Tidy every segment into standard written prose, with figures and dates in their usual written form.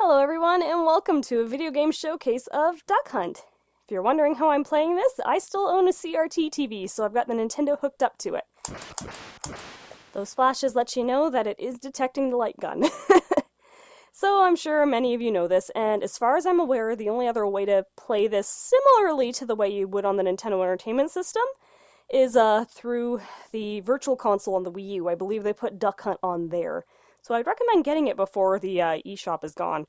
Hello everyone, and welcome to a video game showcase of Duck Hunt. If you're wondering how I'm playing this, I still own a CRT TV, so I've got the Nintendo hooked up to it. Those flashes let you know that it is detecting the light gun. So I'm sure many of you know this, and as far as I'm aware, the only other way to play this similarly to the way you would on the Nintendo Entertainment System is through the Virtual Console on the Wii U. I believe they put Duck Hunt on there. So I'd recommend getting it before the eShop is gone,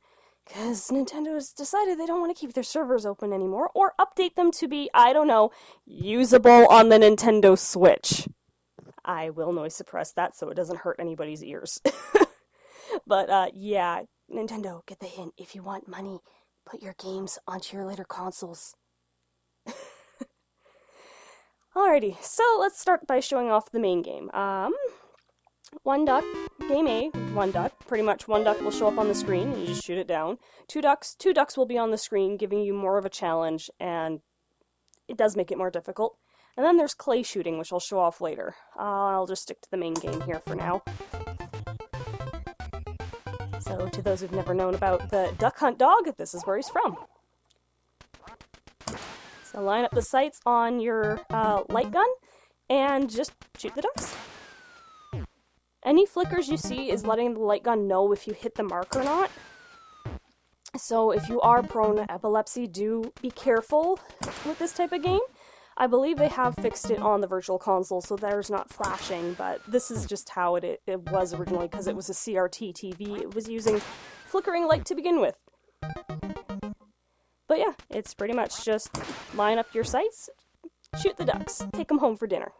because Nintendo has decided they don't want to keep their servers open anymore, or update them to be, I don't know, usable on the Nintendo Switch. I will noise suppress that so it doesn't hurt anybody's ears. But yeah, Nintendo, get the hint. If you want money, put your games onto your later consoles. Alrighty, so let's start by showing off the main game. One duck, game A, one duck. Pretty much one duck will show up on the screen, and you just shoot it down. Two ducks will be on the screen, giving you more of a challenge, and it does make it more difficult. And then there's clay shooting, which I'll show off later. I'll just stick to the main game here for now. So, to those who've never known about the Duck Hunt dog, this is where he's from. So line up the sights on your light gun, and just shoot the ducks. Any flickers you see is letting the light gun know if you hit the mark or not. So if you are prone to epilepsy, do be careful with this type of game. I believe they have fixed it on the Virtual Console, so there's not flashing, but this is just how it was originally, because it was a CRT TV. It was using flickering light to begin with. But yeah, it's pretty much just line up your sights, shoot the ducks, take them home for dinner.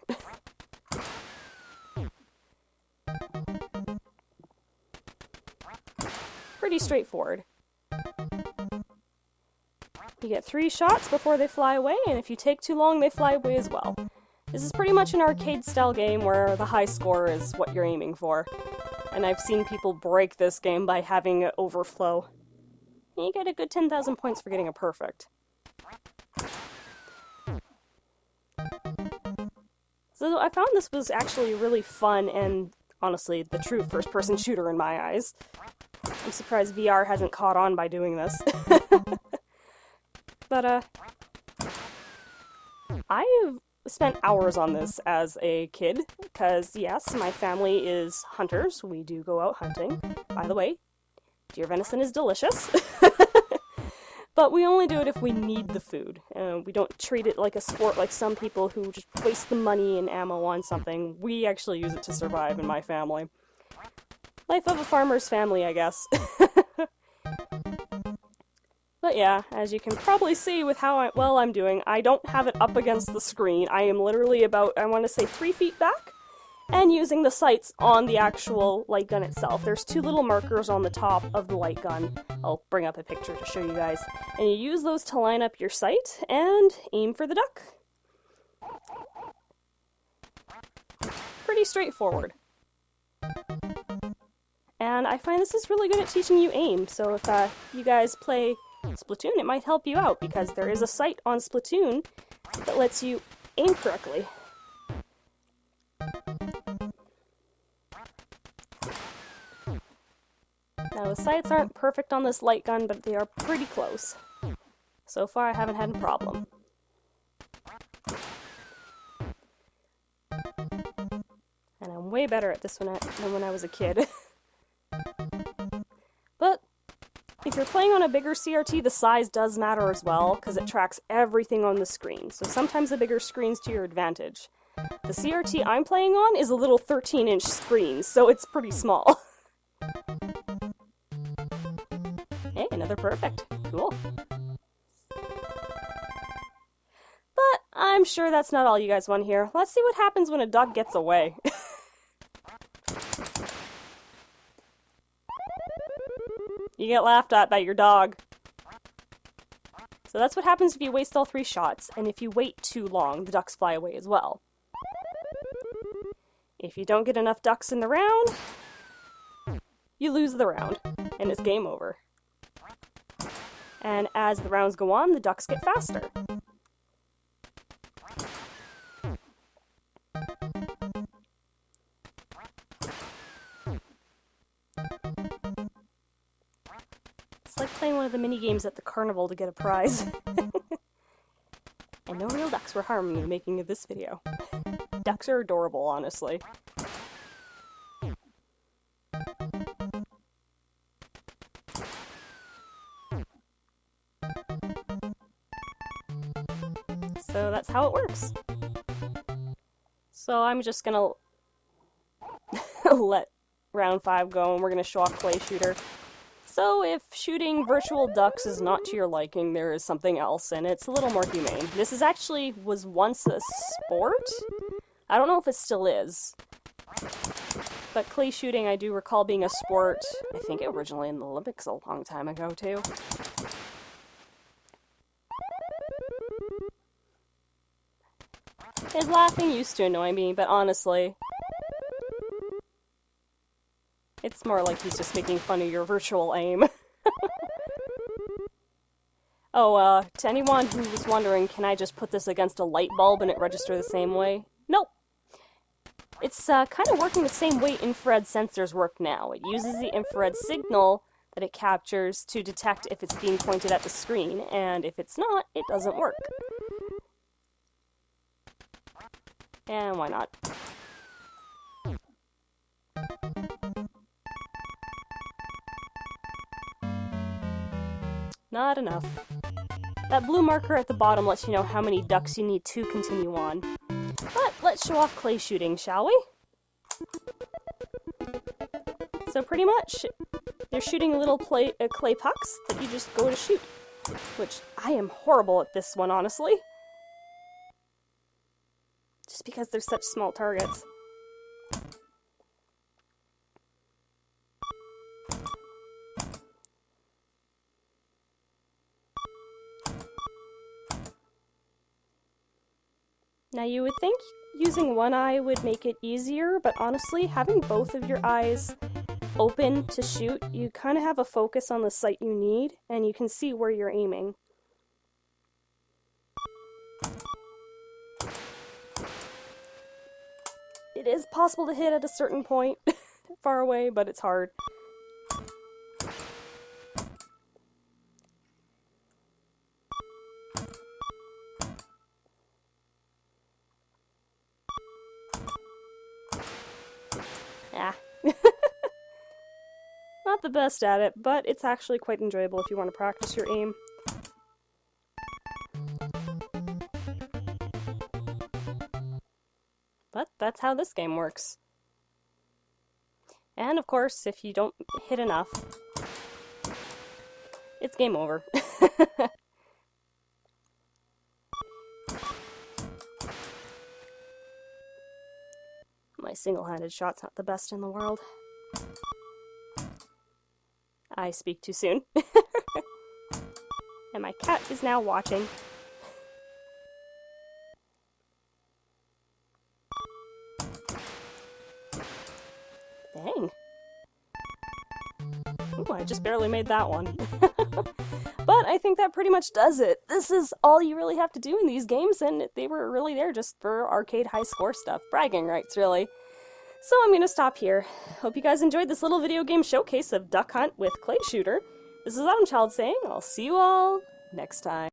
Pretty straightforward. You get 3 shots before they fly away, and if you take too long, they fly away as well. This is pretty much an arcade-style game where the high score is what you're aiming for. And I've seen people break this game by having it overflow. And you get a good 10,000 points for getting a perfect. So I found this was actually really fun and, honestly, the true first-person shooter in my eyes. I'm surprised VR hasn't caught on by doing this. But, I've spent hours on this as a kid, because, yes, my family is hunters. We do go out hunting. By the way, deer venison is delicious. But we only do it if we need the food. We don't treat it like a sport like some people who just waste the money and ammo on something. We actually use it to survive in my family. Life of a farmer's family, I guess. But yeah, as you can probably see with how well I'm doing, I don't have it up against the screen. I am literally about, I want to say, 3 feet back, and using the sights on the actual light gun itself. There's 2 little markers on the top of the light gun. I'll bring up a picture to show you guys. And you use those to line up your sight and aim for the duck. Pretty straightforward. And I find this is really good at teaching you aim, so if you guys play Splatoon, it might help you out, because there is a sight on Splatoon that lets you aim correctly. Now, the sights aren't perfect on this light gun, but they are pretty close. So far, I haven't had a problem. And I'm way better at this one than when I was a kid. But if you're playing on a bigger CRT, the size does matter as well, because it tracks everything on the screen. So sometimes the bigger screen's to your advantage. The CRT I'm playing on is a little 13-inch screen, so it's pretty small. Hey, another perfect. Cool. But I'm sure that's not all you guys want to hear. Let's see what happens when a duck gets away. You get laughed at by your dog. So that's what happens if you waste all 3 shots, and if you wait too long, the ducks fly away as well. If you don't get enough ducks in the round, you lose the round, and it's game over. And as the rounds go on, the ducks get faster. It's like playing one of the mini games at the carnival to get a prize. And no real ducks were harmed in the making of this video. Ducks are adorable, honestly. So that's how it works. So I'm just gonna let round 5 go, and we're gonna show off Clay Shooter. So if shooting virtual ducks is not to your liking, there is something else, and it's a little more humane. This was once a sport? I don't know if it still is. But clay shooting, I do recall being a sport, I think originally in the Olympics a long time ago, too. His laughing used to annoy me, but honestly, it's more like he's just making fun of your virtual aim. Oh, to anyone who was wondering, can I just put this against a light bulb and it register the same way? Nope. It's kind of working the same way infrared sensors work now. It uses the infrared signal that it captures to detect if it's being pointed at the screen, and if it's not, it doesn't work. And why not? Not enough. That blue marker at the bottom lets you know how many ducks you need to continue on. But let's show off clay shooting, shall we? So pretty much, you're shooting little clay pucks that you just go to shoot. Which, I am horrible at this one, honestly. Just because they're such small targets. Now you would think using one eye would make it easier, but honestly, having both of your eyes open to shoot, you kind of have a focus on the sight you need, and you can see where you're aiming. It is possible to hit at a certain point far away, but it's hard. Not the best at it, but it's actually quite enjoyable if you want to practice your aim. But that's how this game works. And of course, if you don't hit enough, it's game over. My single-handed shot's not the best in the world. I speak too soon. And my cat is now watching. Dang. Ooh, I just barely made that one. But I think that pretty much does it. This is all you really have to do in these games, and they were really there just for arcade high score stuff. Bragging rights, really. So I'm going to stop here. Hope you guys enjoyed this little video game showcase of Duck Hunt with Clay Shooter. This is Autumn Child saying I'll see you all next time.